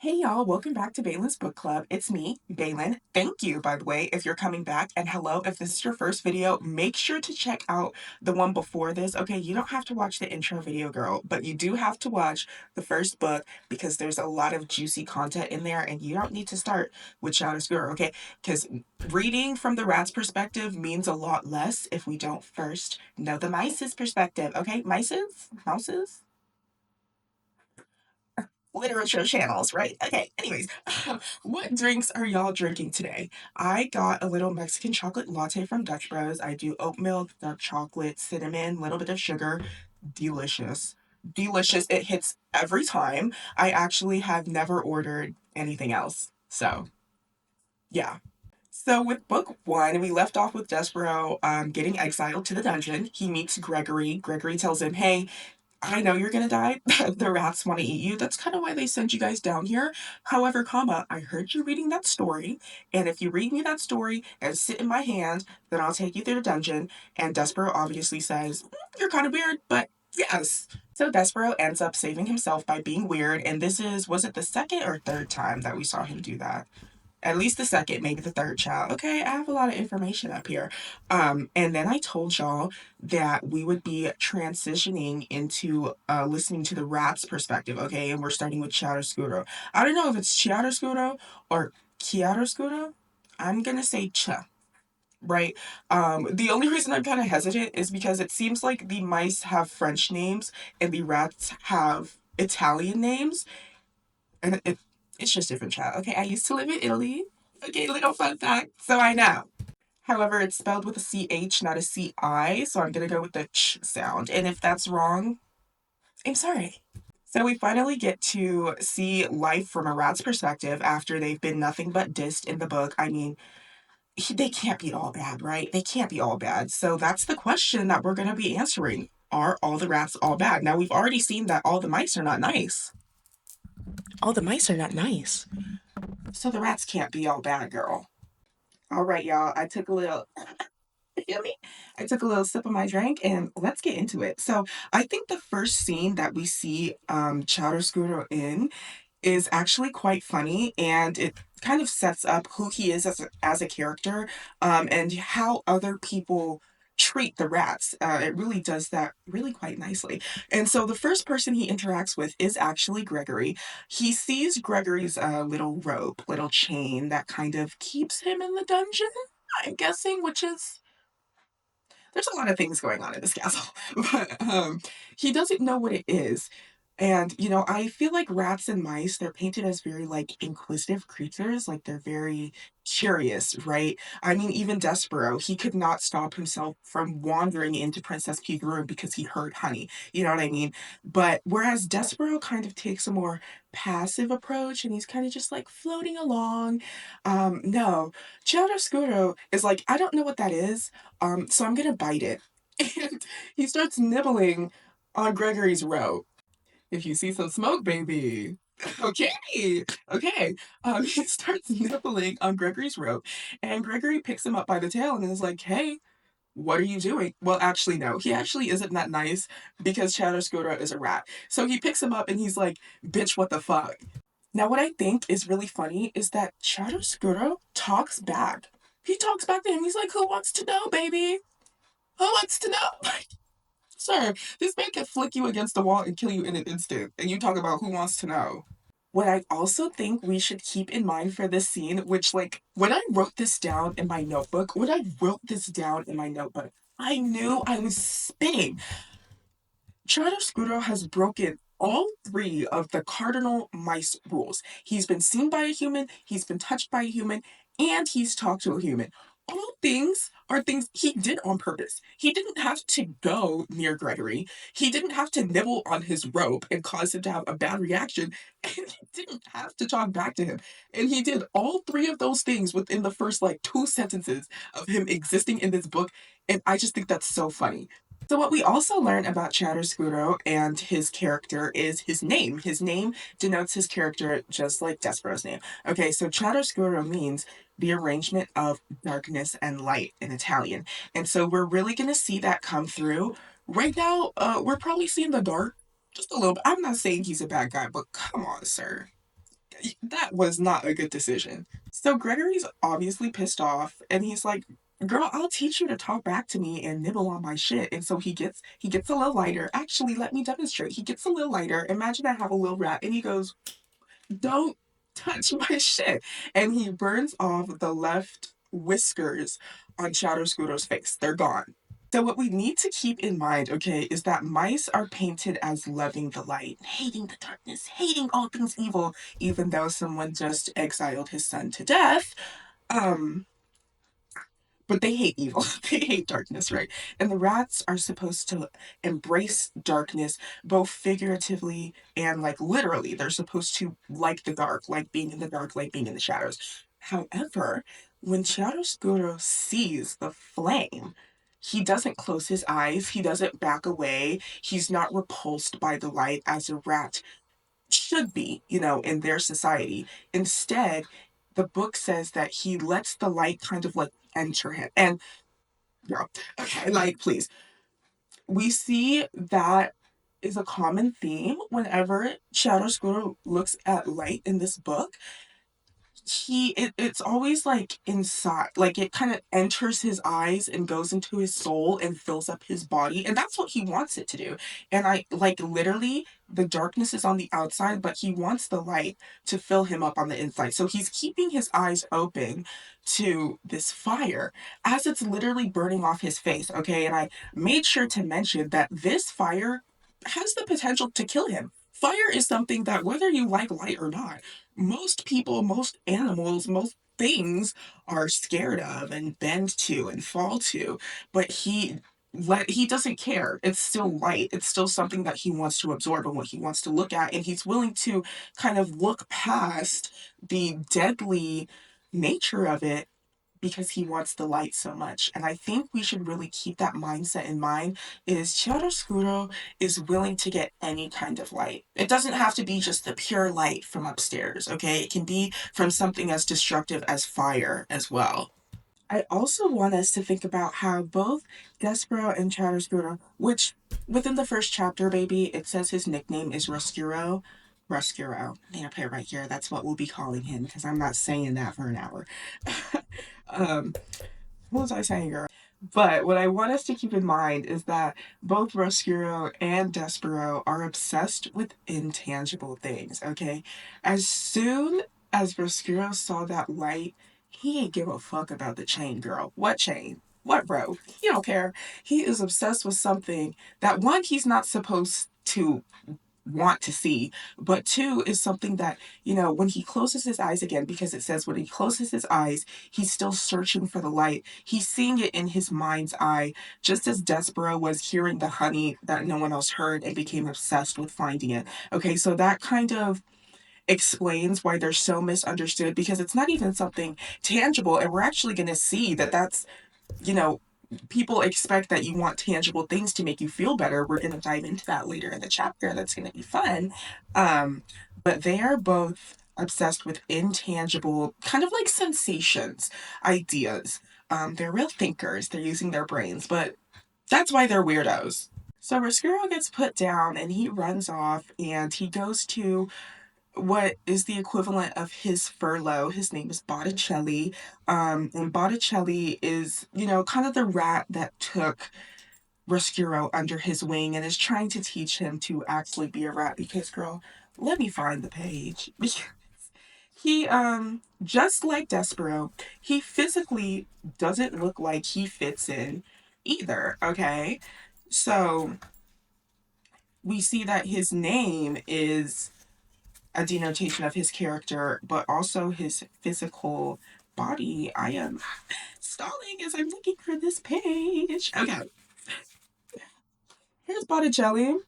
Hey y'all, welcome back to Baylin's Book Club. It's me, Baylin. Thank you, by the way, if you're coming back. And hello, if this is your first video, make sure to check out the one before this. Okay, you don't have to watch the intro video, girl, but you do have to watch the first book because there's a lot of juicy content in there and you don't need to start with Shadow Squirrel, okay? Because reading from the rat's perspective means a lot less if we don't first know the mice's perspective, okay? Mice's? Mouses? Literature channels, right? Okay, anyways, what drinks are y'all drinking today? I got a little Mexican chocolate latte from Dutch Bros. I do oat milk, dark chocolate, cinnamon, little bit of sugar. Delicious. Delicious. It hits every time. I actually have never ordered anything else. So, yeah. So with book one, we left off with Despereaux getting exiled to the dungeon. He meets Gregory. Gregory tells him, hey, I know you're gonna die. The rats want to eat you. That's kind of why they sent you guys down here. However, comma, I heard you reading that story, and if you read me that story and sit in my hand, then I'll take you through the dungeon. And Despero obviously says, you're kind of weird, but yes. So Despero ends up saving himself by being weird, and this is, was it the second or third time that we saw him do that? At least the second, maybe the third child. Okay, I have a lot of information up here. And then I told y'all that we would be transitioning into listening to the rat's perspective, okay? And we're starting with chiaroscuro. I don't know if it's chiaroscuro or chiaroscuro. I'm gonna say cha, right? The only reason I'm kind of hesitant is because it seems like the mice have French names and the rats have Italian names, and it's just different, child. Okay, I used to live in Italy. Okay, little fun fact. So I know. However, it's spelled with a CH, not a CI, so I'm gonna go with the ch sound. And if that's wrong, I'm sorry. So we finally get to see life from a rat's perspective after they've been nothing but dissed in the book. I mean, they can't be all bad, right? They can't be all bad. So that's the question that we're gonna be answering. Are all the rats all bad? Now, we've already seen that all the mice are not nice. All the mice are not nice. So the rats can't be all bad, girl. All right, y'all. I took a little, you feel me? I took a little sip of my drink and let's get into it. So I think the first scene that we see Chowder Scooter in is actually quite funny and it kind of sets up who he is as a character and how other people treat the rats. It really does that really quite nicely. And so the first person he interacts with is actually Gregory. He sees Gregory's little rope, little chain that kind of keeps him in the dungeon, I'm guessing, which is there's a lot of things going on in this castle, but he doesn't know what it is. And, you know, I feel like rats and mice, they're painted as very, like, inquisitive creatures. Like, they're very curious, right? I mean, even Despero, he could not stop himself from wandering into Princess Peach's room because he heard honey. You know what I mean? But whereas Despero kind of takes a more passive approach and he's kind of just, like, floating along. No, Chiaroscuro is like, I don't know what that is, so I'm gonna bite it. And he starts nibbling on Gregory's robe. If you see some smoke, baby. Okay, okay. He starts nibbling on Gregory's robe, and Gregory picks him up by the tail and is like, hey, what are you doing? Well, actually, no. He actually isn't that nice because Chiaroscuro is a rat. So he picks him up and he's like, bitch, what the fuck? Now, what I think is really funny is that Chiaroscuro talks back. He talks back to him. He's like, who wants to know, baby? Who wants to know? Like, sir, this man can flick you against the wall and kill you in an instant. And you talk about who wants to know. What I also think we should keep in mind for this scene, which, like, when I wrote this down in my notebook, I knew I was spinning. Chiaroscuro has broken all three of the cardinal mice rules. He's been seen by a human, he's been touched by a human, and he's talked to a human. All things are things he did on purpose. He didn't have to go near Gregory. He didn't have to nibble on his rope and cause him to have a bad reaction. And he didn't have to talk back to him. And he did all three of those things within the first like two sentences of him existing in this book. And I just think that's so funny. So what we also learn about Chiaroscuro and his character is his name. His name denotes his character just like Despero's name. Okay, so Chiaroscuro means the arrangement of darkness and light in Italian. And so we're really going to see that come through. Right now, we're probably seeing the dark just a little bit. I'm not saying he's a bad guy, but come on, sir. That was not a good decision. So Gregory's obviously pissed off and he's like, "Girl, I'll teach you to talk back to me and nibble on my shit." And so he gets a little lighter. Actually, let me demonstrate. He gets a little lighter. Imagine I have a little rat and he goes, "Don't touch my shit." And he burns off the left whiskers on Shadow Scooter's face. They're gone. So what we need to keep in mind, okay, is that mice are painted as loving the light, hating the darkness, hating all things evil, even though someone just exiled his son to death. Um, but they hate evil. They hate darkness, right? And the rats are supposed to embrace darkness, both figuratively and like literally. They're supposed to like the dark, like being in the dark, like being in the shadows. However, when Shadow Scuro sees the flame, he doesn't close his eyes, he doesn't back away, he's not repulsed by the light as a rat should be, in their society. Instead, the book says that he lets the light kind of like enter him. And girl, okay, like please. We see that is a common theme whenever Shadow Squirrel looks at light in this book. It's always like inside, like it kind of enters his eyes and goes into his soul and fills up his body, and that's what he wants it to do. And I like literally the darkness is on the outside, but he wants the light to fill him up on the inside, so he's keeping his eyes open to this fire as it's literally burning off his face. Okay, and I made sure to mention that this fire has the potential to kill him. Fire is something that, whether you like light or not, most people, most animals, most things are scared of and bend to and fall to. But he doesn't care. It's still light. It's still something that he wants to absorb and what he wants to look at. And he's willing to kind of look past the deadly nature of it because he wants the light so much. And I think we should really keep that mindset in mind is chiaroscuro is willing to get any kind of light. It doesn't have to be just the pure light from upstairs, okay? It can be from something as destructive as fire as well. I also want us to think about how both Despero and Chiaroscuro, which within the first chapter, baby, it says his nickname is Roscuro. Roscuro. I'm gonna put it right here. That's what we'll be calling him because I'm not saying that for an hour. um, what was I saying, girl? But what I want us to keep in mind is that both Roscuro and Despero are obsessed with intangible things, okay? As soon as Roscuro saw that light, he ain't give a fuck about the chain, girl. What chain? What rope? He don't care. He is obsessed with something that one, he's not supposed to want to see, but two is something that, when he closes his eyes again, because it says when he closes his eyes, he's still searching for the light. He's seeing it in his mind's eye, just as Despero was hearing the honey that no one else heard and became obsessed with finding it. Okay, so that kind of explains why they're so misunderstood because it's not even something tangible, and we're actually going to see that that's you know, people expect that you want tangible things to make you feel better. We're going to dive into that later in the chapter. That's going to be fun. Um, but they are both obsessed with intangible, kind of like sensations, ideas. They're real thinkers. They're using their brains, but that's why they're weirdos. So Roscuro gets put down and he runs off and he goes to what is the equivalent of his furlough. His name is Botticelli. And Botticelli is, kind of the rat that took Roscuro under his wing and is trying to teach him to actually be a rat because, girl, let me find the page. He, just like Despero, he physically doesn't look like he fits in either, okay? So we see that his name is a denotation of his character, but also his physical body. I am stalling as I'm looking for this page. Okay, here's Botticelli.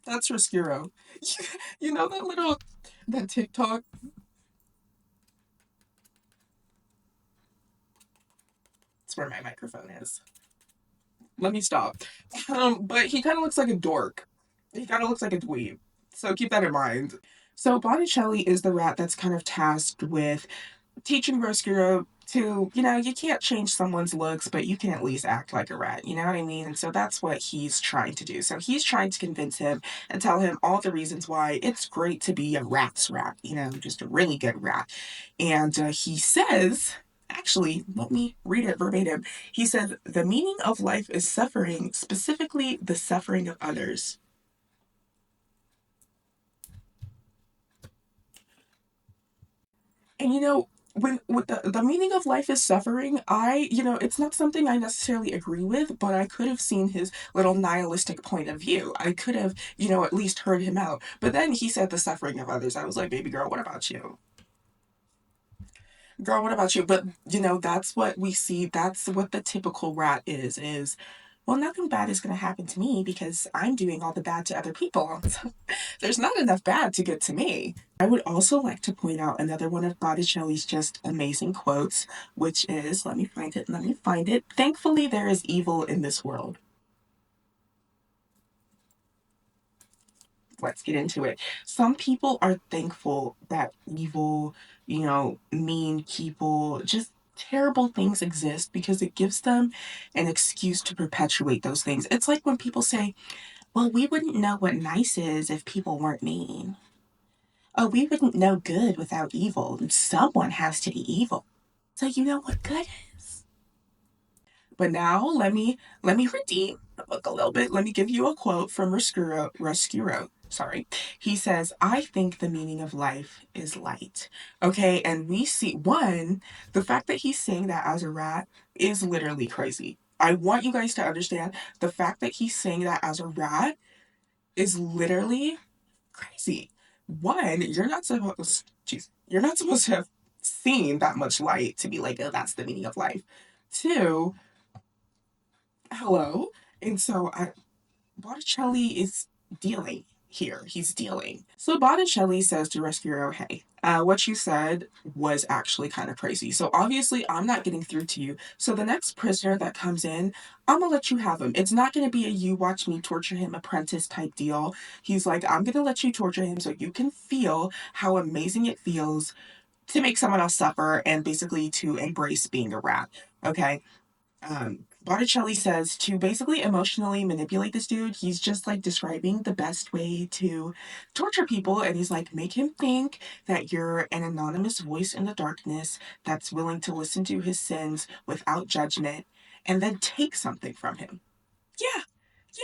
That's Roscuro. You know that TikTok? That's where my microphone is. Let me stop. But he kind of looks like a dork. He kind of looks like a dweeb. So keep that in mind. So Botticelli is the rat that's kind of tasked with teaching Roscuro to, you can't change someone's looks, but you can at least act like a rat. You know what I mean? And so that's what he's trying to do. So he's trying to convince him and tell him all the reasons why it's great to be a rat's rat, just a really good rat. And he says, actually, let me read it verbatim. He says, the meaning of life is suffering, specifically the suffering of others. And when with the meaning of life is suffering, it's not something I necessarily agree with, but I could have seen his little nihilistic point of view. I could have, at least heard him out. But then he said the suffering of others. I was like, baby girl, what about you? Girl, what about you? But that's what we see. That's what the typical rat is well, nothing bad is going to happen to me because I'm doing all the bad to other people. So there's not enough bad to get to me. I would also like to point out another one of Botticelli's just amazing quotes, which is, let me find it. Thankfully, there is evil in this world. Let's get into it. Some people are thankful that evil, mean people, just terrible things exist because it gives them an excuse to perpetuate those things. It's like when people say, well, we wouldn't know what nice is if people weren't mean. Oh, we wouldn't know good without evil. Someone has to be evil. So you know what good is. But now let me redeem the book a little bit. Let me give you a quote from Rescuro. Sorry. He says, I think the meaning of life is light. Okay, and we see one, the fact that he's saying that as a rat is literally crazy. I want you guys to understand the fact that he's saying that as a rat is literally crazy. One, you're not supposed to have seen that much light to be like, oh, that's the meaning of life. Two, hello. And so Botticelli is dealing here. He's dealing. So Botticelli says to Rescuro, hey, what you said was actually kind of crazy. So obviously I'm not getting through to you. So the next prisoner that comes in, I'm gonna let you have him. It's not gonna be a you watch me torture him apprentice type deal. He's like, I'm gonna let you torture him so you can feel how amazing it feels to make someone else suffer and basically to embrace being a rat. Okay. Botticelli says to basically emotionally manipulate this dude, he's just like describing the best way to torture people. And he's like, make him think that you're an anonymous voice in the darkness that's willing to listen to his sins without judgment and then take something from him. Yeah,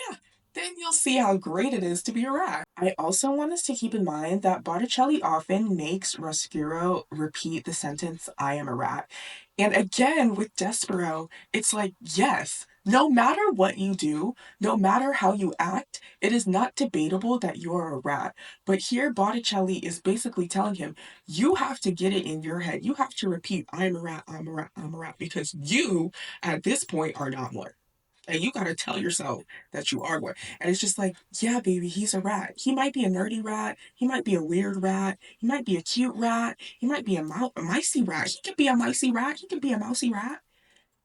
yeah. Then you'll see how great it is to be a rat. I also want us to keep in mind that Botticelli often makes Roscuro repeat the sentence, I am a rat. And again, with Despereaux, it's like, yes, no matter what you do, no matter how you act, it is not debatable that you're a rat. But here, Botticelli is basically telling him, you have to get it in your head. You have to repeat, I'm a rat, I'm a rat, I'm a rat, because you, at this point, are not one. And you gotta tell yourself that you are one. And it's just like, yeah, baby, he's a rat. He might be a nerdy rat. He might be a weird rat. He might be a cute rat. He might be a micey rat. He could be a micey rat. He could be a mousy rat.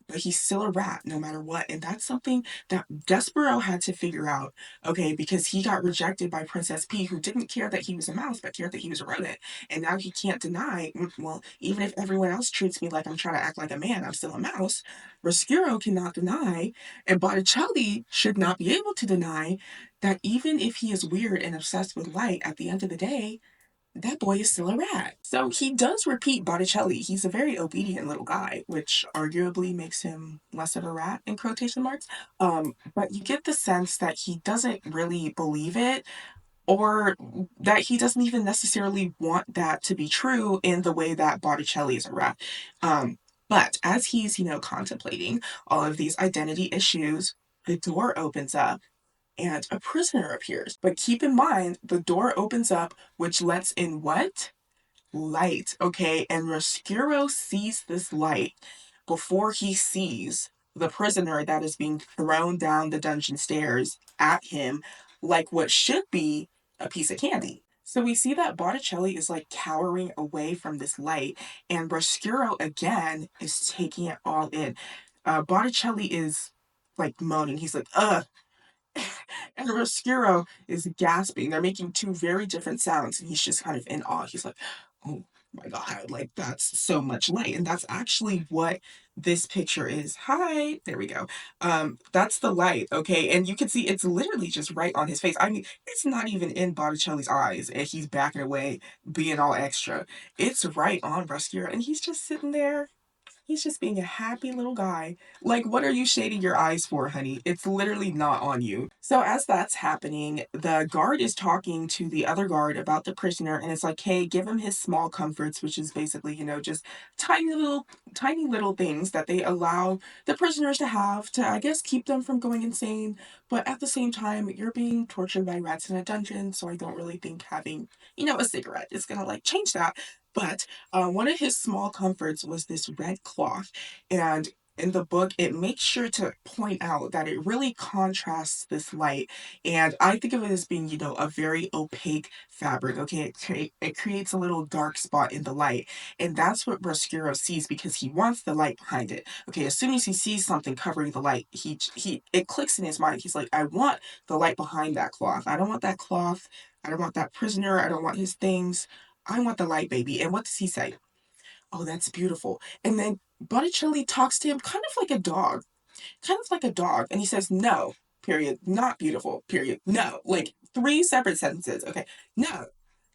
But he's still a rat no matter what. And that's something that Despereaux had to figure out, okay, because he got rejected by Princess P, who didn't care that he was a mouse, but cared that he was a rodent. And now he can't deny, well, even if everyone else treats me like I'm trying to act like a man, I'm still a mouse. Roscuro cannot deny, and Botticelli should not be able to deny that even if he is weird and obsessed with light, at the end of the day, that boy is still a rat. So he does repeat Botticelli. He's a very obedient little guy, which arguably makes him less of a rat in quotation marks. But you get the sense that he doesn't really believe it or that he doesn't even necessarily want that to be true in the way that Botticelli is a rat. But as he's, contemplating all of these identity issues, the door opens up and a prisoner appears. But keep in mind, the door opens up, which lets in what? Light, okay? And Roscuro sees this light before he sees the prisoner that is being thrown down the dungeon stairs at him like what should be a piece of candy. So we see that Botticelli is like cowering away from this light, and Roscuro again is taking it all in. Botticelli is like moaning. He's like, ugh, and Roscuro is gasping. They're making two very different sounds, and he's just kind of in awe. He's like, oh. My God, like that's so much light. And that's actually what this picture is. Hi, there we go. That's the light, okay? And you can see it's literally just right on his face. I mean, it's not even in Botticelli's eyes, and he's backing away, being all extra. It's right on Rescue, and he's just sitting there. He's just being a happy little guy. Like, what are you shading your eyes for, honey? It's literally not on you. So, as that's happening, the guard is talking to the other guard about the prisoner, and it's like, hey, give him his small comforts, which is basically, just tiny little things that they allow the prisoners to have to, I guess, keep them from going insane. But at the same time, you're being tortured by rats in a dungeon, so I don't really think having, a cigarette is gonna like change that. But one of his small comforts was this red cloth. And in the book, it makes sure to point out that it really contrasts this light. And I think of it as being, a very opaque fabric. Okay, it creates a little dark spot in the light. And that's what Broscuro sees because he wants the light behind it. Okay, as soon as he sees something covering the light, it clicks in his mind. He's like, I want the light behind that cloth. I don't want that cloth. I don't want that prisoner. I don't want his things. I want the light, baby. And what does he say? Oh, that's beautiful. And then Botticelli talks to him kind of like a dog, kind of like a dog. And he says, no, period, not beautiful, period, no. Like three separate sentences. Okay, no,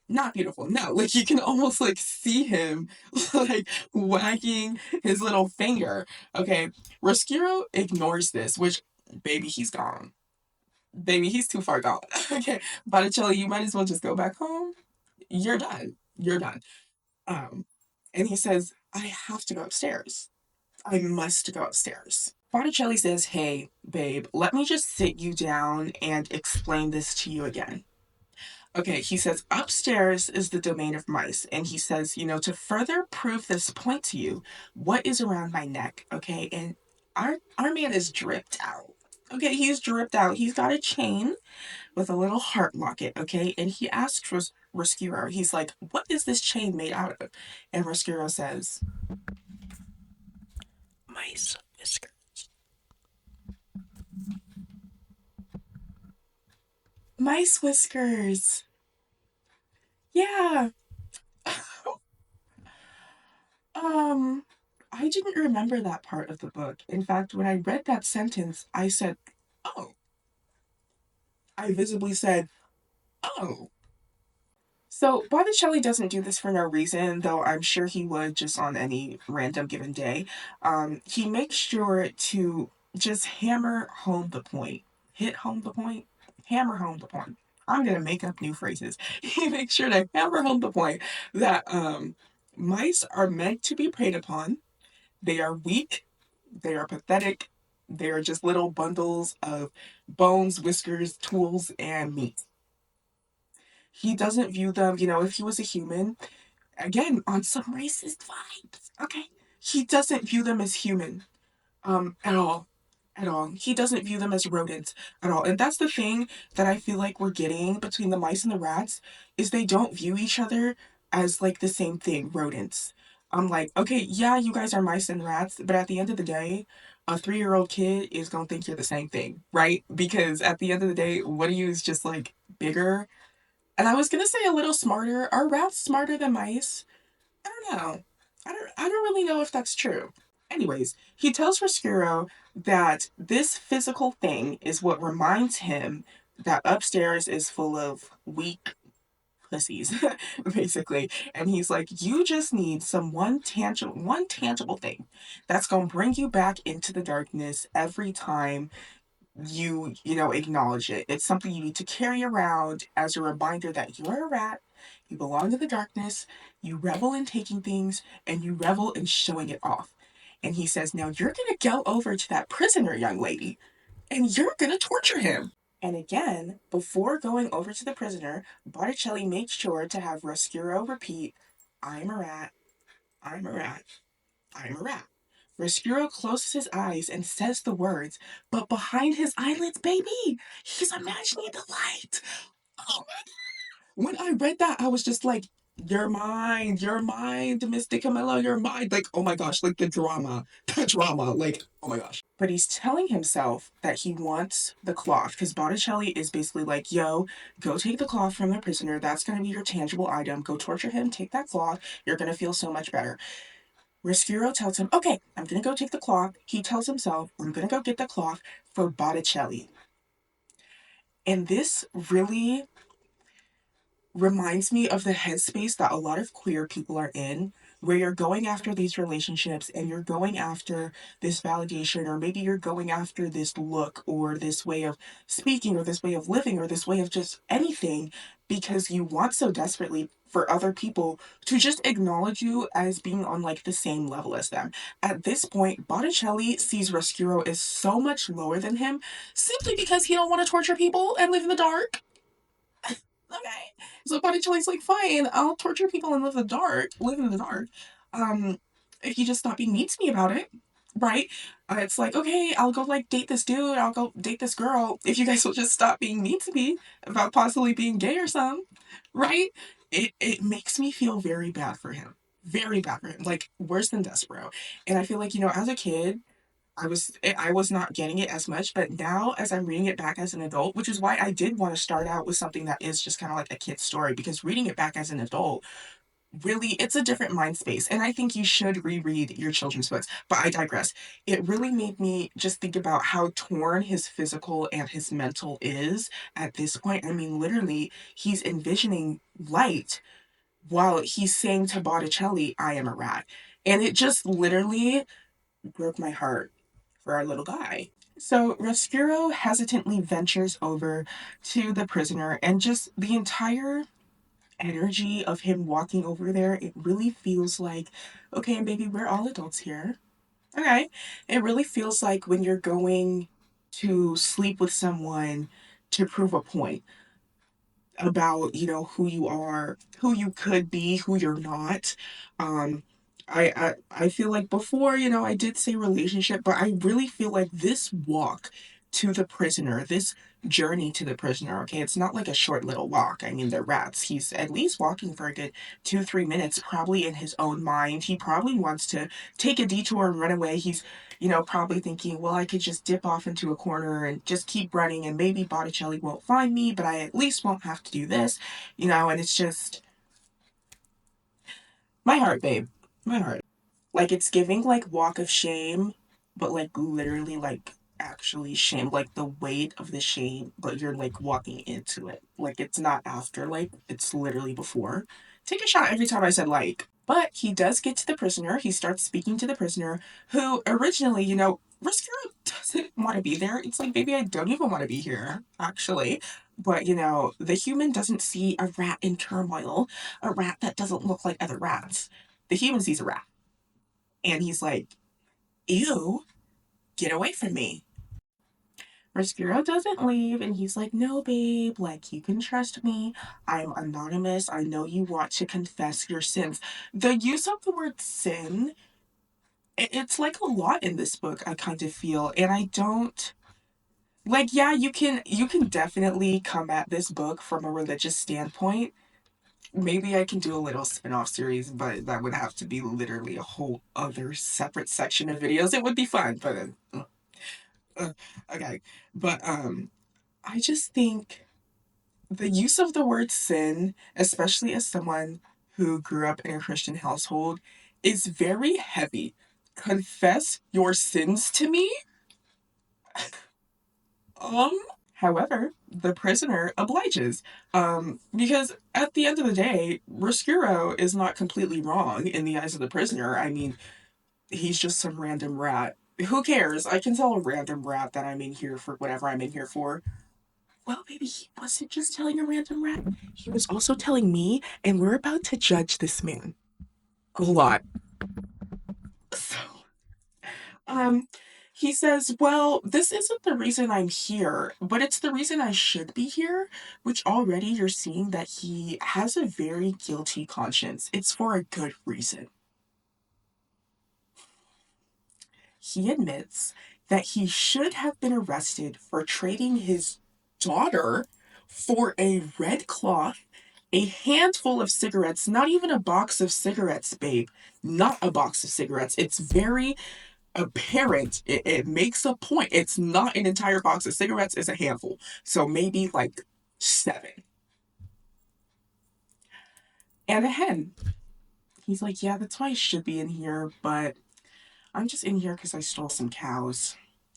not beautiful, no. Like you can almost like see him like wagging his little finger. Okay, Roscuro ignores this, which, baby, he's gone. Baby, he's too far gone. Okay, Botticelli, you might as well just go back home. You're done. You're done. Um, and he says, I have to go upstairs. I must go upstairs. Botticelli says, hey, babe, let me just sit you down and explain this to you again. Okay, he says, upstairs is the domain of mice. And he says, to further prove this point to you, what is around my neck? Okay, and our man is dripped out. Okay, he's dripped out. He's got a chain with a little heart locket, okay? And he asks Roscuro, he's like, what is this chain made out of? And Roscuro says, mice whiskers. Mice whiskers. Yeah. um, I didn't remember that part of the book. In fact, when I read that sentence, I said, oh. I visibly said, oh. So Botticelli doesn't do this for no reason, though I'm sure he would just on any random given day. He makes sure to just hammer home the point. Hit home the point? Hammer home the point. I'm gonna make up new phrases. He makes sure to hammer home the point that mice are meant to be preyed upon. They are weak, they are pathetic, they are just little bundles of bones, whiskers, tools, and meat. He doesn't view them, if he was a human, again, on some racist vibes, okay? He doesn't view them as human, at all. At all. He doesn't view them as rodents at all. And that's the thing that I feel like we're getting between the mice and the rats, is they don't view each other as like the same thing, rodents. I'm like, okay, yeah, you guys are mice and rats, but at the end of the day, a 3-year-old kid is gonna think you're the same thing, right? Because at the end of the day, one of you is just like bigger, and I was gonna say a little smarter. Are rats smarter than mice? I don't know. I don't really know if that's true. Anyways, he tells Roscuro that this physical thing is what reminds him that upstairs is full of weak pussies, basically. And he's like, you just need some one tangible thing that's gonna bring you back into the darkness every time you acknowledge it. It's something you need to carry around as a reminder that you're a rat, you belong to the darkness, you revel in taking things, and you revel in showing it off. And he says, now you're gonna go over to that prisoner, young lady, and you're gonna torture him. And again, before going over to the prisoner, Botticelli makes sure to have Roscuro repeat, I'm a rat, I'm a rat, I'm a rat. Roscuro closes his eyes and says the words, but behind his eyelids, baby, he's imagining the light. Oh, when I read that, I was just like, your mind, Mr. Camillo, your mind. Like, oh my gosh, like the drama, like, oh my gosh. but he's telling himself that he wants the cloth because Botticelli is basically like, yo, go take the cloth from the prisoner. That's going to be your tangible item. Go torture him, take that cloth. You're going to feel so much better. Riscuro tells him, okay, I'm going to go take the cloth. He tells himself, I'm going to go get the cloth for Botticelli. And this really reminds me of the headspace that a lot of queer people are in, where you're going after these relationships and you're going after this validation, or maybe you're going after this look or this way of speaking or this way of living or this way of just anything because you want so desperately for other people to just acknowledge you as being on like the same level as them. At this point, Botticelli sees Rescuro as so much lower than him simply because he don't want to torture people and live in the dark. Okay. So Botticelli's like, fine, I'll torture people and live in the dark. Um, if you just stop being mean to me about it, right? It's like, okay, I'll go like date this dude, I'll go date this girl. If you guys will just stop being mean to me about possibly being gay or something, right? It makes me feel very bad for him. Very bad for him. Like worse than Despero. And I feel like, as a kid, I was not getting it as much, but now as I'm reading it back as an adult, which is why I did want to start out with something that is just kind of like a kid's story, because reading it back as an adult, really, it's a different mind space. And I think you should reread your children's books. But I digress. It really made me just think about how torn his physical and his mental is at this point. I mean, literally, he's envisioning light while he's saying to Botticelli, I am a rat. And it just literally broke my heart for our little guy. So Rescuro hesitantly ventures over to the prisoner, and just the entire energy of him walking over there, it really feels like, okay, baby, we're all adults here. Okay. It really feels like when you're going to sleep with someone to prove a point about who you are, who you could be, who you're not. um I feel like before, I did say relationship, but I really feel like this walk to the prisoner, this journey to the prisoner, okay, it's not like a short little walk. I mean, they're rats. He's at least walking for a good 2-3 minutes, probably in his own mind. He probably wants to take a detour and run away. He's probably thinking, well, I could just dip off into a corner and just keep running, and maybe Botticelli won't find me, but I at least won't have to do this, and it's just my heart, babe. My heart. Like it's giving like walk of shame, but like literally like actually shame, like the weight of the shame, but you're like walking into it. Like it's not after, like it's literally before. Take a shot every time I said like. But he does get to the prisoner. He starts speaking to the prisoner, who originally, Rescue doesn't want to be there. It's like, baby, I don't even want to be here, actually. But, the human doesn't see a rat in turmoil, a rat that doesn't look like other rats. The human sees a rat. And he's like, ew, get away from me. Rescuro doesn't leave, and he's like, no, babe, like, you can trust me. I'm anonymous. I know you want to confess your sins. The use of the word sin, it's like a lot in this book, I kind of feel. And I don't like, yeah, you can definitely come at this book from a religious standpoint. Maybe I can do a little spin-off series, but that would have to be literally a whole other separate section of videos. It would be fun, but uh, okay. But I just think the use of the word sin, especially as someone who grew up in a Christian household, is very heavy. Confess your sins to me? Um, However, the prisoner obliges. Because at the end of the day, Roscuro is not completely wrong in the eyes of the prisoner. I mean, he's just some random rat. Who cares? I can tell a random rat that I'm in here for whatever I'm in here for. Well, baby, he wasn't just telling a random rat. He was also telling me, and we're about to judge this man a lot. So, um, he says, well, this isn't the reason I'm here, but it's the reason I should be here, which already you're seeing that he has a very guilty conscience. It's for a good reason. He admits that he should have been arrested for trading his daughter for a red cloth, a handful of cigarettes, not even a box of cigarettes, babe. Not a box of cigarettes. It's very apparent. It makes a point. It's not an entire box of cigarettes, it's a handful. So maybe like seven. And a hen. He's like, yeah, that's why I should be in here, but I'm just in here because I stole some cows.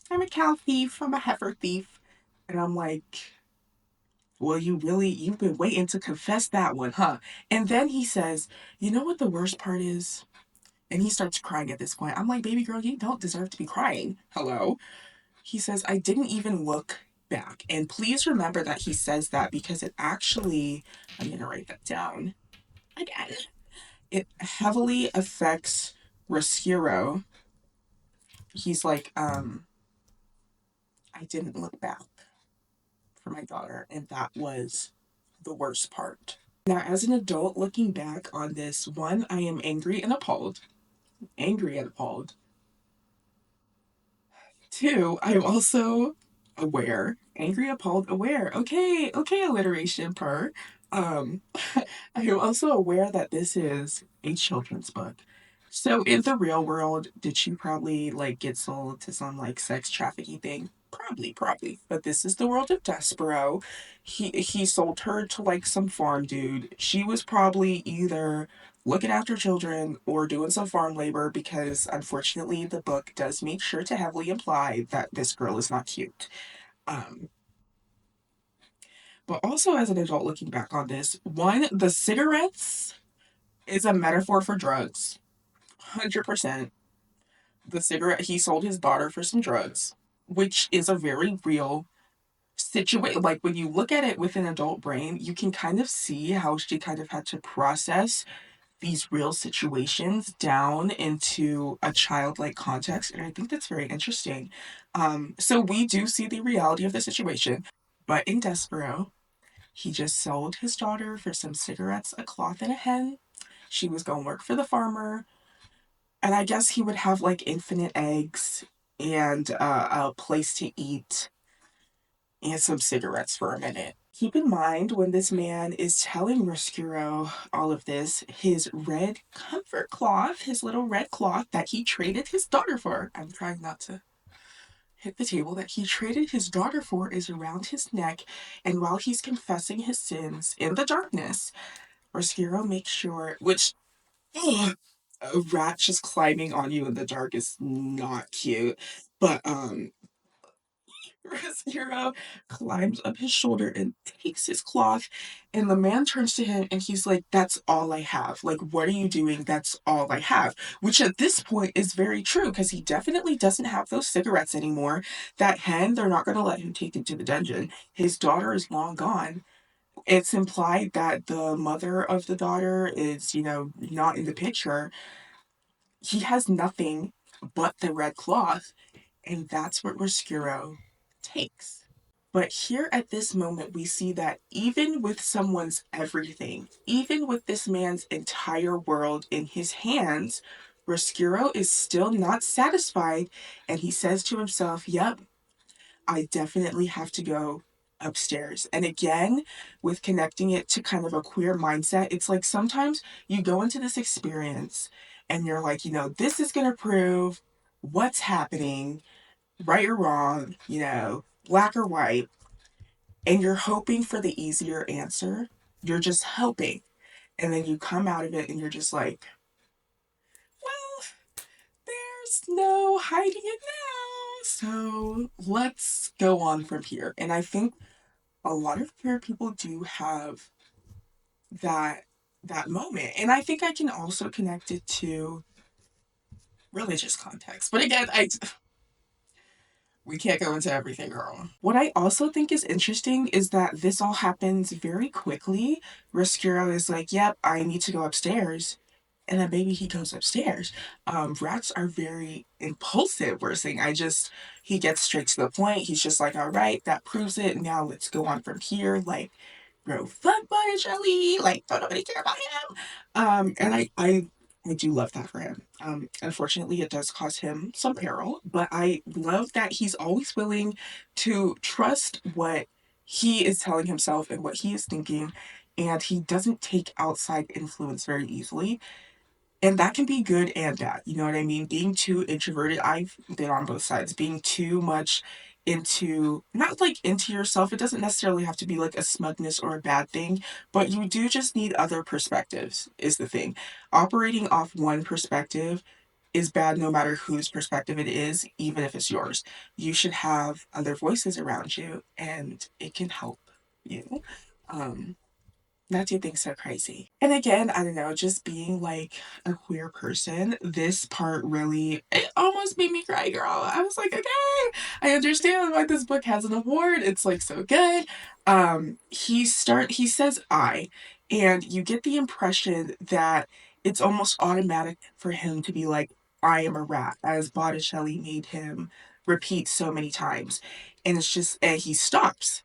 I'm a cow thief. I'm a heifer thief. And I'm like, well, you've been waiting to confess that one, huh? And then he says, you know what the worst part is? And he starts crying at this point. I'm like, baby girl, you don't deserve to be crying. Hello? He says, I didn't even look back. And please remember that he says that because it actually, I'm going to write that down again. It heavily affects Roscuro. He's like, I didn't look back for my daughter. And that was the worst part. Now, as an adult looking back on this, one, I am angry and appalled. Angry and appalled. Two, I'm also aware. Angry, appalled, aware. Okay, okay, alliteration per. Um, I am also aware that this is a children's book. So in the real world, did she probably like get sold to some like sex trafficking thing? Probably, probably. But this is the world of Despereaux. He sold her to like some farm dude. She was probably either looking after children or doing some farm labor because unfortunately the book does make sure to heavily imply that this girl is not cute. Um, but also as an adult looking back on this, one, the cigarettes is a metaphor for drugs. 100%. The cigarette, he sold his daughter for some drugs, which is a very real situation. Like when you look at it with an adult brain, you can kind of see how she kind of had to process these real situations down into a childlike context. And I think that's very interesting. So we do see the reality of the situation, but in Despereaux, he just sold his daughter for some cigarettes, a cloth, and a hen. She was going to work for the farmer. And I guess he would have like infinite eggs and a place to eat and some cigarettes for a minute. Keep in mind when this man is telling Roscuro all of this, his red comfort cloth, his little red cloth that he traded his daughter for. I'm trying not to hit the table that he traded his daughter for is around his neck, and while he's confessing his sins in the darkness, Roscuro makes sure, which ugh, a rat just climbing on you in the dark is not cute. But Hero climbs up his shoulder and takes his cloth, and the man turns to him and he's like, that's all I have. Like, what are you doing? That's all I have. Which at this point is very true because he definitely doesn't have those cigarettes anymore. That hen, they're not going to let him take it to the dungeon. His daughter is long gone. It's implied that the mother of the daughter is, not in the picture. He has nothing but the red cloth, and that's what Roscuro takes. But here at this moment, we see that even with someone's everything, even with this man's entire world in his hands, Roscuro is still not satisfied, and he says to himself, yep, I definitely have to go upstairs. And again, with connecting it to kind of a queer mindset, it's like sometimes you go into this experience and you're like, this is going to prove what's happening, right or wrong, black or white, and you're hoping for the easier answer. You're just hoping. And then you come out of it and you're just like, well, there's no hiding it now. So let's go on from here. And I think a lot of queer people do have that moment. And I think I can also connect it to religious context. But again, we can't go into everything, girl. What I also think is interesting is that this all happens very quickly. Roscuro is like, yep, I need to go upstairs. And then maybe he goes upstairs. Rats are very impulsive. We're saying, he gets straight to the point. He's just like, all right, that proves it. Now let's go on from here. Like, bro, fuck Botticelli. Like, don't nobody care about him. And I do love that for him. Unfortunately, it does cause him some peril, but I love that he's always willing to trust what he is telling himself and what he is thinking, and he doesn't take outside influence very easily. And that can be good and bad. You know what I mean? Being too introverted, I've been on both sides. Being too much into, not like into yourself, it doesn't necessarily have to be like a smugness or a bad thing, but you do just need other perspectives, is the thing. Operating off one perspective is bad no matter whose perspective it is, even if it's yours. You should have other voices around you and it can help you. Um, Not do things so crazy. And again, I don't know, just being like a queer person, this part really, it almost made me cry, girl. I was like, okay, I understand why this book has an award. It's like so good. He says I, and you get the impression that it's almost automatic for him to be like, I am a rat, as Botticelli made him repeat so many times. And it's just, and he stops.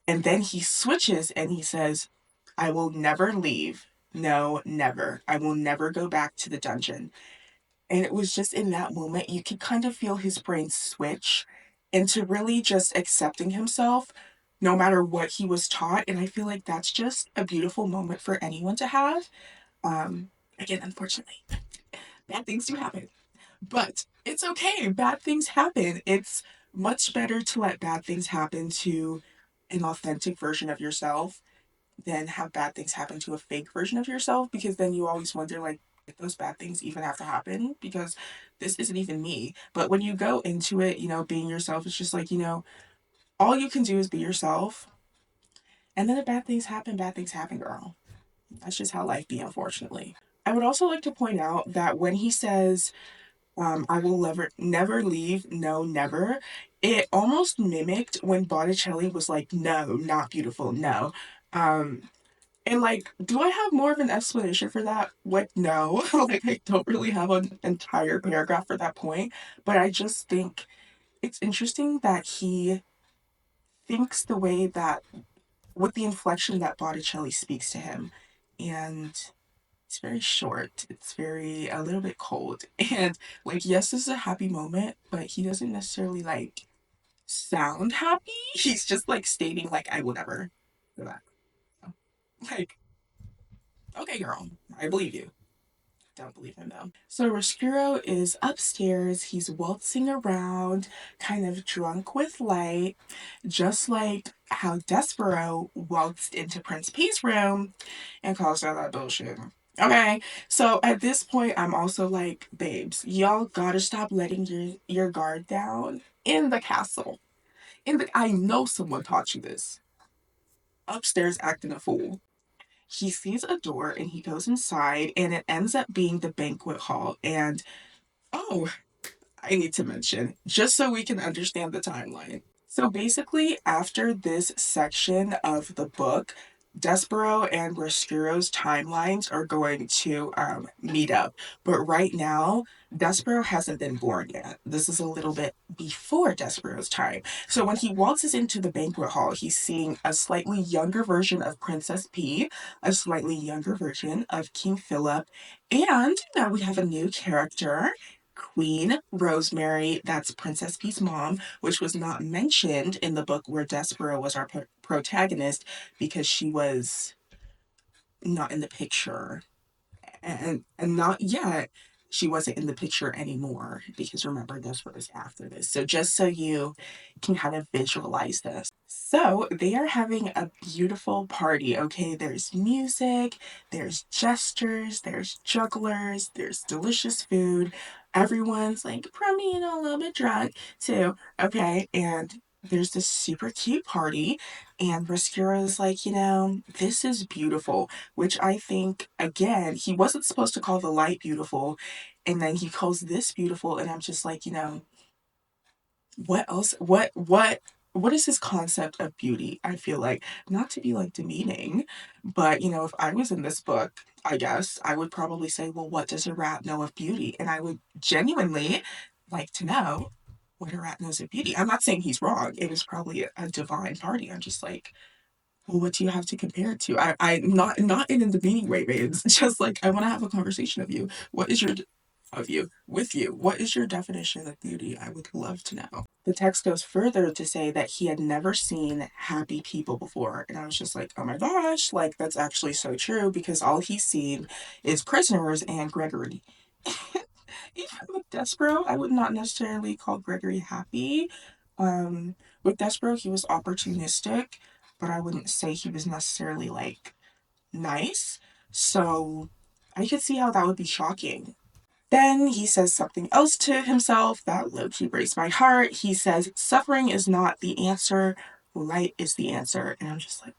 And then he switches and he says, I will never leave. No, never. I will never go back to the dungeon. And it was just in that moment, you could kind of feel his brain switch into really just accepting himself no matter what he was taught. And I feel like that's just a beautiful moment for anyone to have. Again, unfortunately, bad things do happen, but it's okay. Bad things happen. It's much better to let bad things happen to an authentic version of yourself than have bad things happen to a fake version of yourself, because then you always wonder like if those bad things even have to happen because this isn't even me. But when you go into it, you know, being yourself, it's just like, you know, all you can do is be yourself. And then if bad things happen, girl. That's just how life be, unfortunately. I would also like to point out that when he says, I will never leave, no, never, it almost mimicked when Botticelli was like, no, not beautiful, no. Um, And like, do I have more of an explanation for that? Like, no. Like, I don't really have an entire paragraph for that point. But I just think it's interesting that he thinks the way that, with the inflection that Botticelli speaks to him. And it's very short. It's very, a little bit cold. And like, yes, this is a happy moment, but he doesn't necessarily like sound happy. He's just like stating, like, I will never do that. Like, okay, girl, I believe you. Don't believe him though. So Roscuro is upstairs. He's waltzing around, kind of drunk with light, just like how Despereaux waltzed into Prince P's room and caused all that bullshit. Okay, so at this point, I'm also like, babes, y'all gotta stop letting your guard down in the castle. I know someone taught you this. Upstairs acting a fool. He sees a door and he goes inside, and it ends up being the banquet hall. And oh, I need to mention, just so we can understand the timeline. So basically, after this section of the book, Despereaux and Roscuro's timelines are going to meet up. But right now, Despereaux hasn't been born yet. This is a little bit before Despereaux's time. So when he waltzes into the banquet hall, he's seeing a slightly younger version of Princess P, a slightly younger version of King Philip, and now we have a new character, Queen Rosemary, that's Princess P's mom, which was not mentioned in the book where Despereaux was our protagonist because she was not in the picture. And not yet, she wasn't in the picture anymore because remember, this was after this. So just so you can kind of visualize this. So they are having a beautiful party, okay? There's music, there's gestures, there's jugglers, there's delicious food. Everyone's like probably, you know, a little bit drunk too, okay? And there's this super cute party, and Roscuro is like, you know, this is beautiful, which I think, again, he wasn't supposed to call the light beautiful, and then he calls this beautiful, and I'm just like, you know, what else? What is his concept of beauty? I feel like, not to be like demeaning, but you know, if I was in this book, I guess I would probably say, well, what does a rat know of beauty? And I would genuinely like to know what a rat knows of beauty. I'm not saying he's wrong. It was probably a divine party. I'm just like, well, what do you have to compare it to? I not in the demeaning way, babes. Just like I want to have a conversation of you. What is your? of you, with you. What is your definition of beauty? I would love to know. The text goes further to say that he had never seen happy people before. And I was just like, oh my gosh, like that's actually so true because all he's seen is prisoners and Gregory. Even with Despereaux, I would not necessarily call Gregory happy. With Despereaux, he was opportunistic, but I wouldn't say he was necessarily like nice. So I could see how that would be shocking. Then he says something else to himself that low key breaks my heart. He says, suffering is not the answer, light is the answer. And I'm just like,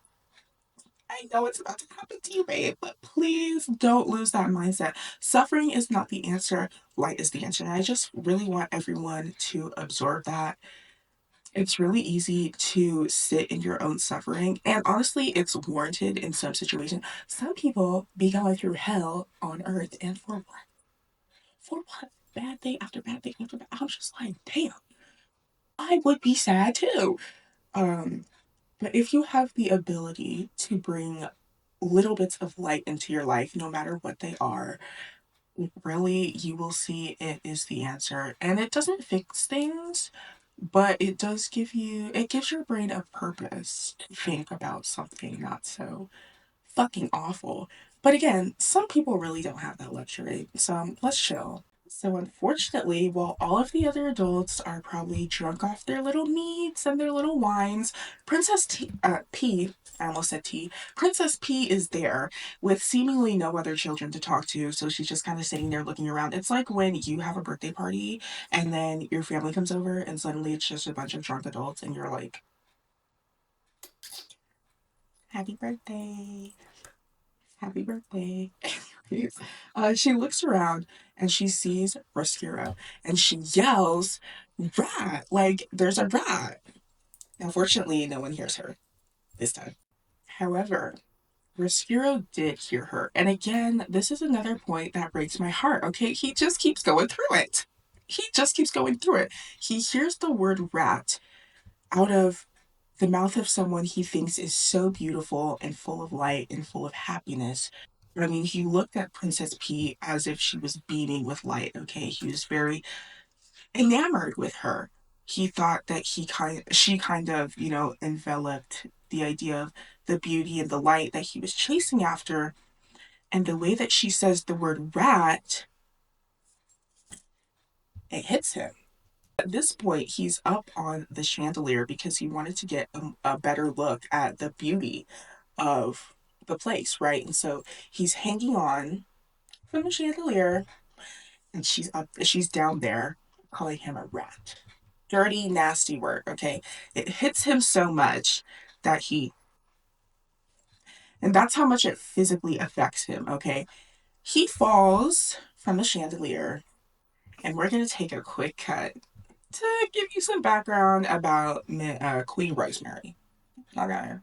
I know it's about to happen to you, babe, but please don't lose that mindset. Suffering is not the answer, light is the answer. And I just really want everyone to absorb that. It's really easy to sit in your own suffering, and honestly, it's warranted in some situations. Some people be going through hell on earth, and for what? For what? Bad thing after bad thing after bad. I'm just like, damn, I would be sad too. Um, but if you have the ability to bring little bits of light into your life, no matter what they are, really, you will see it is the answer. And it doesn't fix things, but it gives your brain a purpose to think about something not so fucking awful. But again, some people really don't have that luxury. So let's chill. So unfortunately, while all of the other adults are probably drunk off their little meats and their little wines, P, I almost said T, Princess P is there with seemingly no other children to talk to, so she's just kind of sitting there looking around. It's like when you have a birthday party and then your family comes over and suddenly it's just a bunch of drunk adults and you're like, happy birthday, happy birthday. She looks around and she sees Roscuro and she yells, rat! Like, there's a rat. Now, fortunately, no one hears her this time. However, Roscuro did hear her. And again, this is another point that breaks my heart, okay? He just keeps going through it. He just keeps going through it. He hears the word rat out of the mouth of someone he thinks is so beautiful and full of light and full of happiness. I mean, he looked at Princess P as if she was beaming with light, okay? He was very enamored with her. He thought that she kind of, enveloped the idea of the beauty and the light that he was chasing after. And the way that she says the word rat, it hits him. At this point, he's up on the chandelier because he wanted to get a better look at the beauty of the place, right? And so he's hanging on from the chandelier, and she's down there calling him a rat. Dirty, nasty word, okay? It hits him so much that and that's how much it physically affects him, okay? He falls from the chandelier, and we're gonna take a quick cut to give you some background about Queen Rosemary. Okay.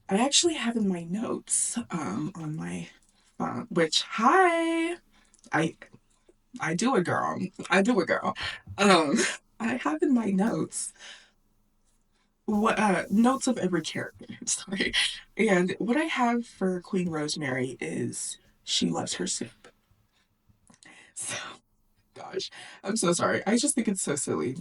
I actually have in my notes on my phone, which hi, I I do it, girl. I do it, girl. Um, I have in my notes what notes of every character. Sorry, and what I have for Queen Rosemary is she loves her soup. So, gosh, I'm so sorry. I just think it's so silly.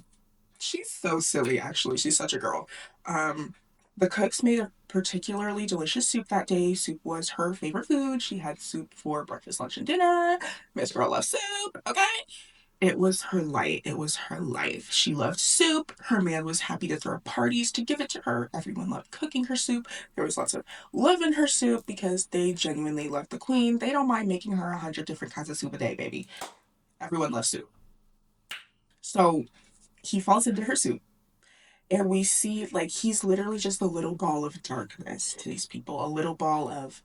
She's so silly, actually. She's such a girl. Um, the cooks made a particularly delicious soup that day. Soup was her favorite food. She had soup for breakfast, lunch, and dinner. Miss Girl loves soup, okay? It was her light. It was her life. She loved soup. Her man was happy to throw parties to give it to her. Everyone loved cooking her soup. There was lots of love in her soup because they genuinely loved the queen. They don't mind making her 100 different kinds of soup a day, baby. Everyone loves soup. So he falls into her soup. And we see, like, he's literally just a little ball of darkness to these people, a little ball of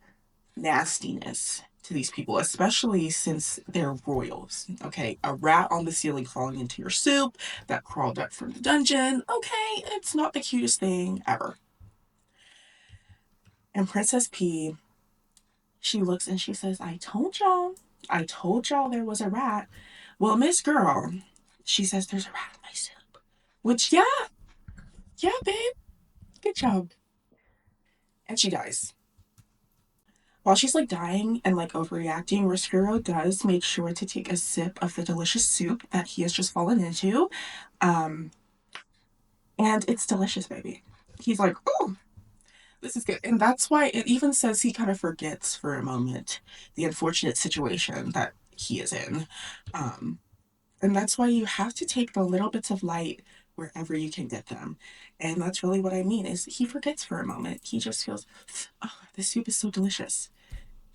nastiness to these people, especially since they're royals. Okay, a rat on the ceiling falling into your soup that crawled up from the dungeon. Okay, it's not the cutest thing ever. And Princess P, she looks and she says, I told y'all. I told y'all there was a rat. Well, Miss Girl, she says, there's a rat in my soup. Which, yeah, babe, good job. And she dies. While she's like dying and like overreacting, Roscuro does make sure to take a sip of the delicious soup that he has just fallen into. Um, and it's delicious, baby. He's like, oh, this is good. And that's why it even says he kind of forgets for a moment the unfortunate situation that he is in. Um, and that's why you have to take the little bits of light wherever you can get them. And that's really what I mean is he forgets for a moment. He just feels, oh, this soup is so delicious.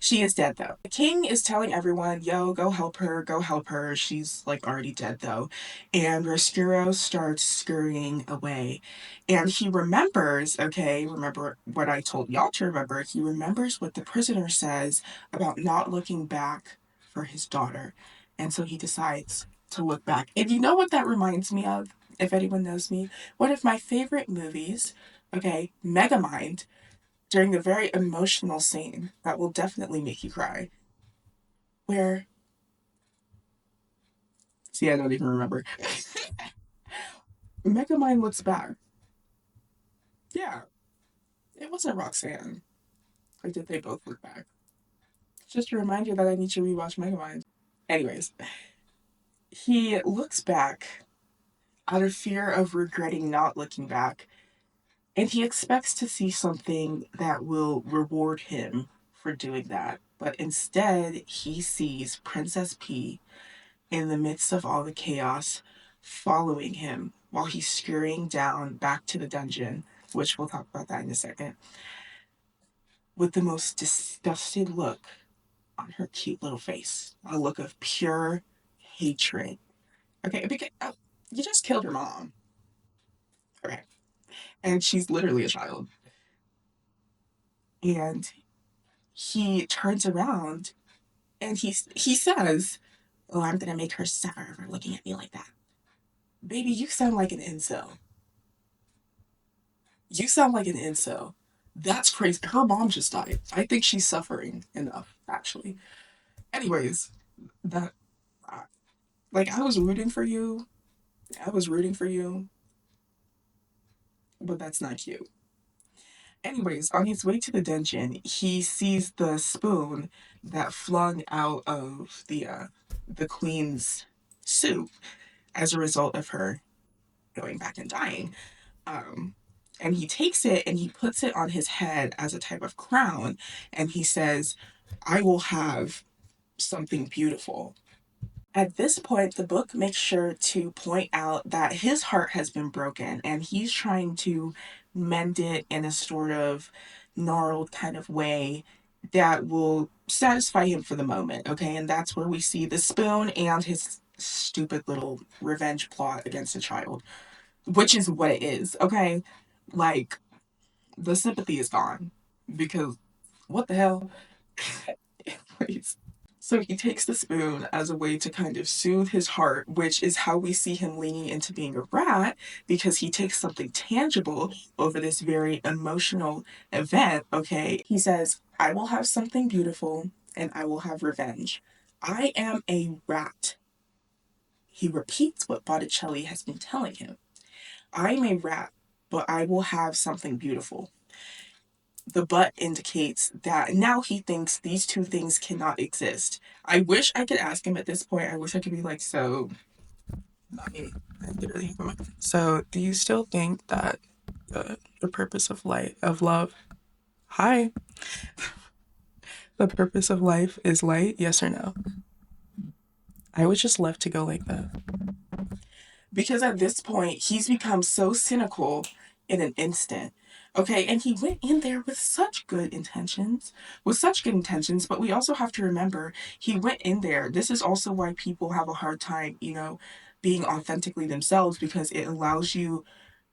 She is dead though. The king is telling everyone, yo, go help her, go help her. She's like already dead though. And Roscuro starts scurrying away. And he remembers, okay, remember what I told y'all to remember. He remembers what the prisoner says about not looking back for his daughter. And so he decides to look back. And you know what that reminds me of? If anyone knows me, one of my favorite movies, okay, Megamind, during a very emotional scene that will definitely make you cry. Where, see, I don't even remember. Megamind looks back. Yeah, it wasn't Roxanne. Or did they both look back? Just a reminder that I need to rewatch Megamind. Anyways, he looks back out of fear of regretting not looking back, and he expects to see something that will reward him for doing that. But instead, he sees Princess P in the midst of all the chaos, following him while he's scurrying down back to the dungeon, which we'll talk about that in a second, with the most disgusted look on her cute little face. A look of pure hatred. Okay, because you just killed her mom. Okay. And she's literally a child. And he turns around and he says, oh, I'm gonna make her suffer for looking at me like that. Baby, you sound like an incel. You sound like an incel. That's crazy. Her mom just died. I think she's suffering enough, actually. Anyways, that, uh, like, I was rooting for you. I was rooting for you, but that's not cute. Anyways, on his way to the dungeon, he sees the spoon that flung out of the queen's soup as a result of her going back and dying. Um, and he takes it and he puts it on his head as a type of crown, and he says, I will have something beautiful. At this point, the book makes sure to point out that his heart has been broken and he's trying to mend it in a sort of gnarled kind of way that will satisfy him for the moment, okay? And that's where we see the spoon and his stupid little revenge plot against a child, which is what it is, okay? Like, the sympathy is gone because what the hell? Please. So he takes the spoon as a way to kind of soothe his heart, which is how we see him leaning into being a rat because he takes something tangible over this very emotional event, okay? He says, I will have something beautiful and I will have revenge. I am a rat. He repeats what Botticelli has been telling him. I'm a rat, but I will have something beautiful. The but indicates that now he thinks these two things cannot exist. I wish I could ask him at this point. I wish I could be like, so, I mean, I literally have my. So, do you still think that the purpose of life, of love, hi, the purpose of life is light? Yes or no? I would just love to go like that. Because at this point he's become so cynical in an instant. Okay, and he went in there with such good intentions, but we also have to remember he went in there. This is also why people have a hard time, being authentically themselves because it allows you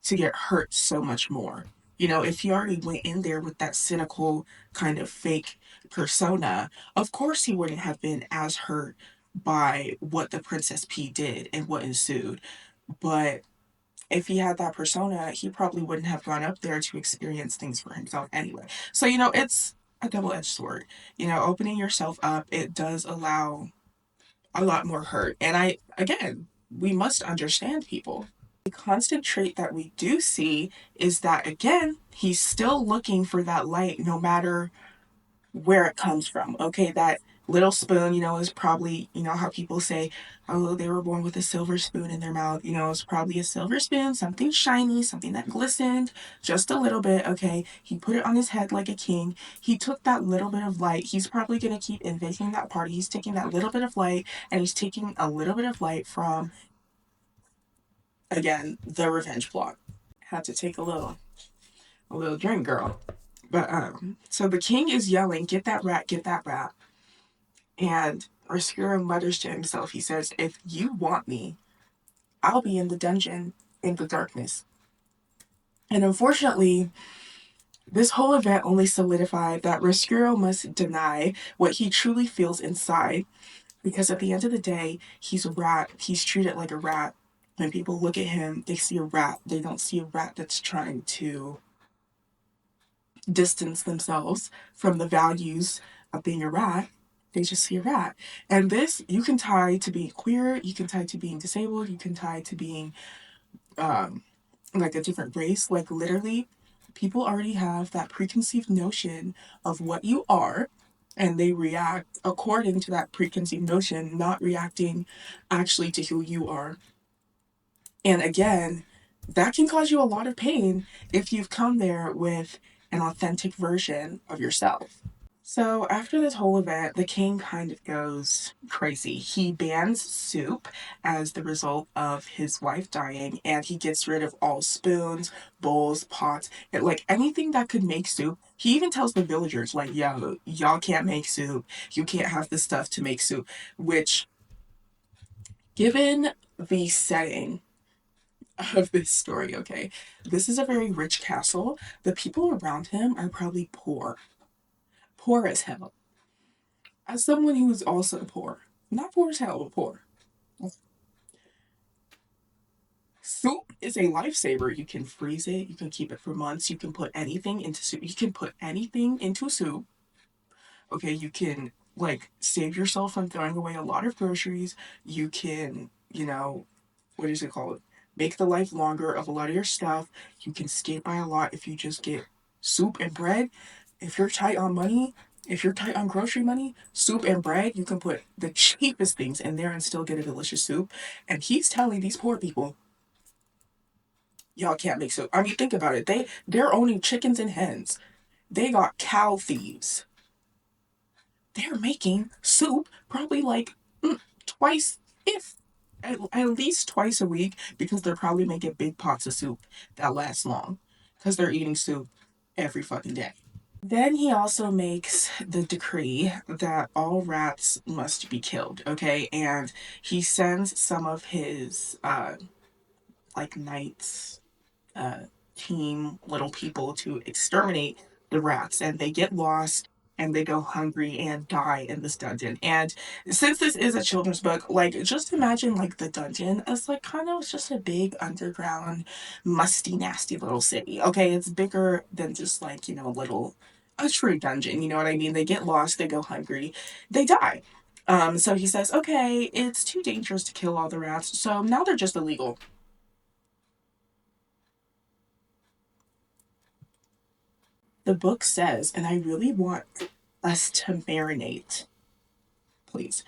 to get hurt so much more. If he already went in there with that cynical kind of fake persona, of course he wouldn't have been as hurt by what the Princess P did and what ensued. But if he had that persona, he probably wouldn't have gone up there to experience things for himself anyway. So, it's a double edged sword. Opening yourself up, it does allow a lot more hurt. And again, we must understand people. The constant trait that we do see is that, again, he's still looking for that light no matter where it comes from. Okay, that little spoon, is probably, how people say, oh, they were born with a silver spoon in their mouth. It's probably a silver spoon, something shiny, something that glistened just a little bit. Okay, he put it on his head like a king. He took that little bit of light. He's probably going to keep envisioning that party. He's taking that little bit of light, and he's taking a little bit of light from, again, the revenge plot. Had to take a little drink, girl. But so the king is yelling, "Get that rat! Get that rat!" And Rescuro mutters to himself. He says, "If you want me, I'll be in the dungeon in the darkness." And unfortunately, this whole event only solidified that Rescuro must deny what he truly feels inside, because at the end of the day, he's a rat. He's treated like a rat. When people look at him, they see a rat. They don't see a rat that's trying to distance themselves from the values of being a rat. They just see a rat. And this you can tie to being queer, you can tie to being disabled, you can tie to being um, like a different race. Like literally, people already have that preconceived notion of what you are, and they react according to that preconceived notion, not reacting actually to who you are. And again, that can cause you a lot of pain if you've come there with an authentic version of yourself. So, after this whole event, the king kind of goes crazy. He bans soup as the result of his wife dying, and he gets rid of all spoons, bowls, pots, and like anything that could make soup. He even tells the villagers, like, yo, y'all can't make soup. You can't have the stuff to make soup. Which, given the setting of this story, okay, this is a very rich castle. The people around him are probably poor, poor as hell. As someone who is also poor, not poor as hell, but poor, soup is a lifesaver. You can freeze it, you can keep it for months, you can put anything into soup. You can put anything into soup. Okay, you can like save yourself from throwing away a lot of groceries. You can, what is it called? Make the life longer of a lot of your stuff. You can skate by a lot if you just get soup and bread. If you're tight on money, if you're tight on grocery money, soup and bread, you can put the cheapest things in there and still get a delicious soup. And he's telling these poor people, y'all can't make soup. I mean, think about it. They're owning chickens and hens. They got cow thieves. They're making soup probably like twice, if at least twice a week, because they're probably making big pots of soup that last long because they're eating soup every fucking day. Then he also makes the decree that all rats must be killed, okay? And he sends some of his like knights, uh, team little people to exterminate the rats, and they get lost and they go hungry and die in this dungeon. And since this is a children's book, like just imagine like the dungeon as like kind of just a big underground, musty, nasty little city. Okay, it's bigger than just like, a little a true dungeon, you know what I mean? They get lost, they go hungry, they die. So he says, okay, it's too dangerous to kill all the rats, so now they're just illegal. The book says, and I really want us to marinate, please,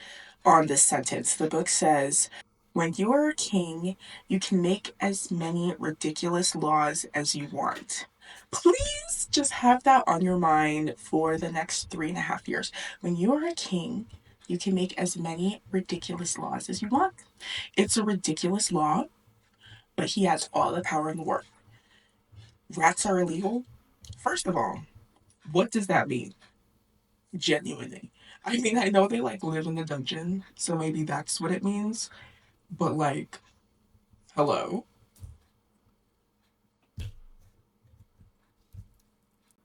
on this sentence. The book says, when you are a king, you can make as many ridiculous laws as you want. Please just have that on your mind for the next 3.5 years. When you are a king, you can make as many ridiculous laws as you want. It's a ridiculous law, but he has all the power in the world. Rats are illegal. First of all, what does that mean? Genuinely. I mean, I know they like live in the dungeon, so maybe that's what it means. But like, hello.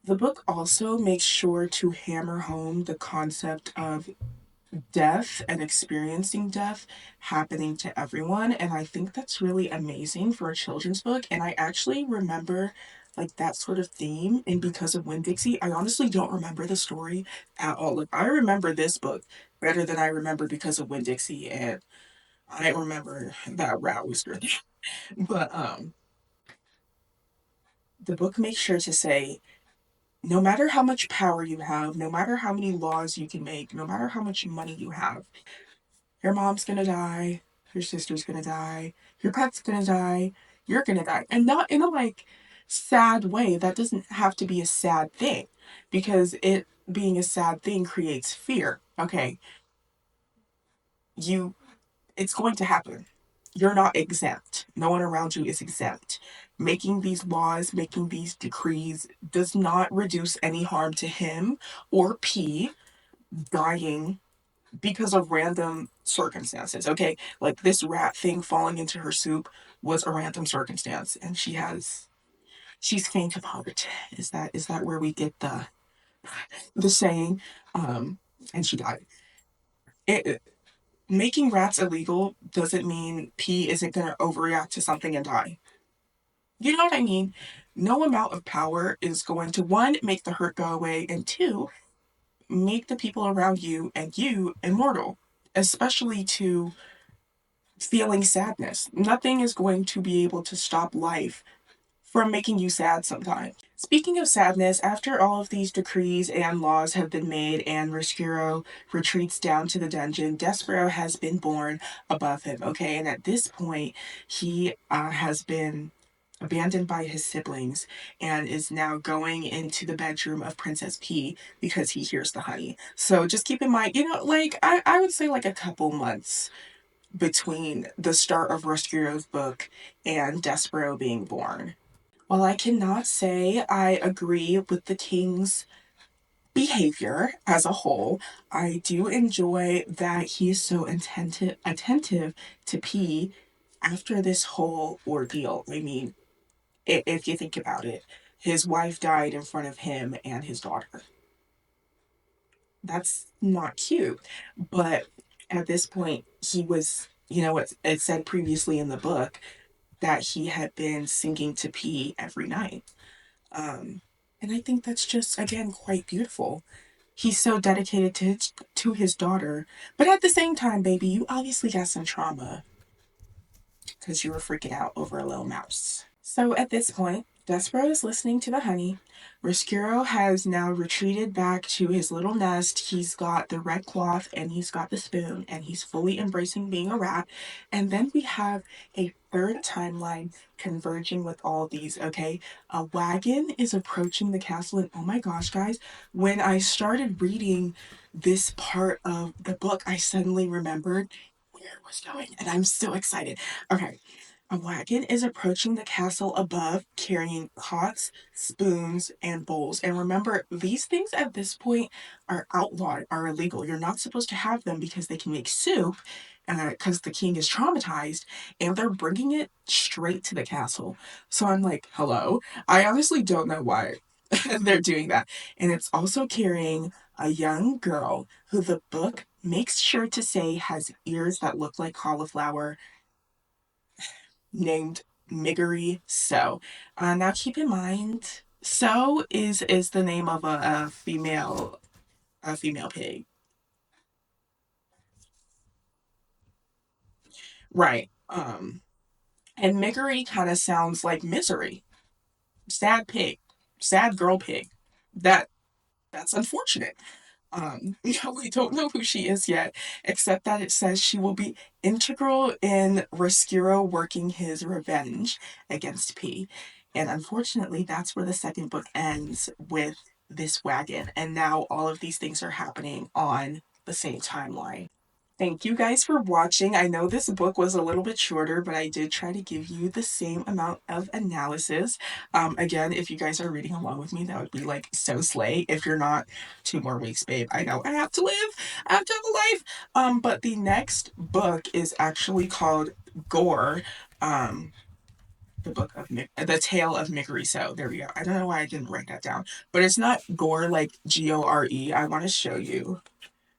The book also makes sure to hammer home the concept of death and experiencing death happening to everyone. And I think that's really amazing for a children's book. And I actually remember like that sort of theme in Because of Winn Dixie. I honestly don't remember the story at all. Like I remember this book better than I remember Because of Winn Dixie, and I remember that rat rooster. But the book makes sure to say No matter how much power you have, no matter how many laws you can make, no matter how much money you have, your mom's gonna die, your sister's gonna die, your pet's gonna die, you're gonna die. And not in a like sad way. That doesn't have to be a sad thing because it being a sad thing creates fear. Okay, you it's going to happen. You're not exempt. No one around you is exempt. Making these laws, making these decrees does not reduce any harm to him or P dying because of random circumstances. Okay, like this rat thing falling into her soup was a random circumstance, and she's faint of heart. Is that where we get the saying? And she died. It making rats illegal doesn't mean P isn't gonna overreact to something and die. You know what I mean? No amount of power is going to one make the hurt go away, and two make the people around you and you immortal, especially to feeling sadness. Nothing is going to be able to stop life from making you sad sometimes. Speaking of sadness, after all of these decrees and laws have been made and Riscuro retreats down to the dungeon, Despereaux has been born above him, okay? And at this point, he has been abandoned by his siblings and is now going into the bedroom of Princess P because he hears the honey. So just keep in mind, like I would say like a couple months between the start of Rescue's book and Despereaux being born. While I cannot say I agree with the king's behavior as a whole, I do enjoy that he is so attentive to P after this whole ordeal. I mean, if you think about it, his wife died in front of him and his daughter. That's not cute. But at this point, he was, what it said previously in the book that he had been singing to P every night. Um, and I think that's just, again, quite beautiful. He's so dedicated to his daughter. But at the same time, baby, you obviously got some trauma because you were freaking out over a little mouse. So at this point, Despereaux is listening to the honey. Riscuro has now retreated back to his little nest. He's got the red cloth and he's got the spoon and he's fully embracing being a rat. And then we have a third timeline converging with all these, okay? A wagon is approaching the castle, and oh my gosh, guys, when I started reading this part of the book, I suddenly remembered where it was going, and I'm so excited. Okay, a wagon is approaching the castle above, carrying pots, spoons, and bowls. And remember, these things at this point are outlawed, are illegal. You're not supposed to have them because they can make soup, because the king is traumatized, and they're bringing it straight to the castle. So I'm like, hello? I honestly don't know why they're doing that. And it's also carrying a young girl who the book makes sure to say has ears that look like cauliflower, named Miggery So. Now keep in mind, So is the name of a female pig. Right. And Miggery kind of sounds like misery. Sad pig. Sad girl pig. That that's unfortunate. We don't know who she is yet, except that it says she will be integral in Rescuro working his revenge against P. And unfortunately, that's where the second book ends with this wagon. And now all of these things are happening on the same timeline. Thank you guys for watching. I know this book was a little bit shorter, but I did try to give you the same amount of analysis. Again, if you guys are reading along with me, that would be like so slay. If you're not, 2 more weeks, babe. I know I have to live. I have to have a life. But the next book is actually called Gore. Um, the Tale of Miggery. So there we go. I don't know why I didn't write that down, but it's not Gore like Gore. I want to show you.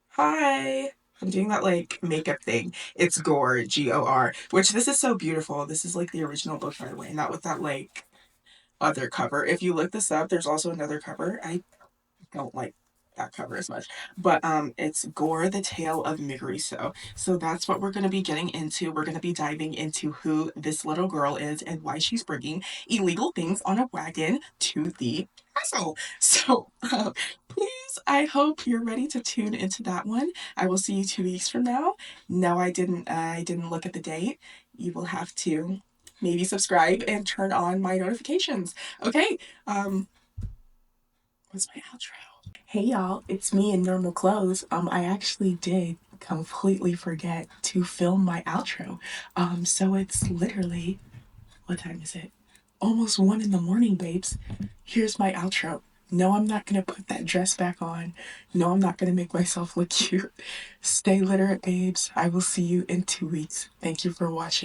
Hi. I'm doing that like makeup thing. It's Gore, Gor, which this is so beautiful. This is like the original book, by the way, not with that like other cover. If you look this up, there's also another cover. I don't like that cover as much. But it's Gore, the Tale of Miggery. So that's what we're going to be getting into. We're going to be diving into who this little girl is and why she's bringing illegal things on a wagon to the espresso. So please, I hope you're ready to tune into that one. I will see you 2 weeks from now. No, I didn't look at the date. You will have to maybe subscribe and turn on my notifications. Okay, what's my outro? Hey y'all, it's me in normal clothes. I actually did completely forget to film my outro. So it's literally, what time is it? Almost 1 in the morning, babes. Here's my outro. No, I'm not gonna put that dress back on. No, I'm not gonna make myself look cute. Stay literate, babes. I will see you in 2 weeks. Thank you for watching.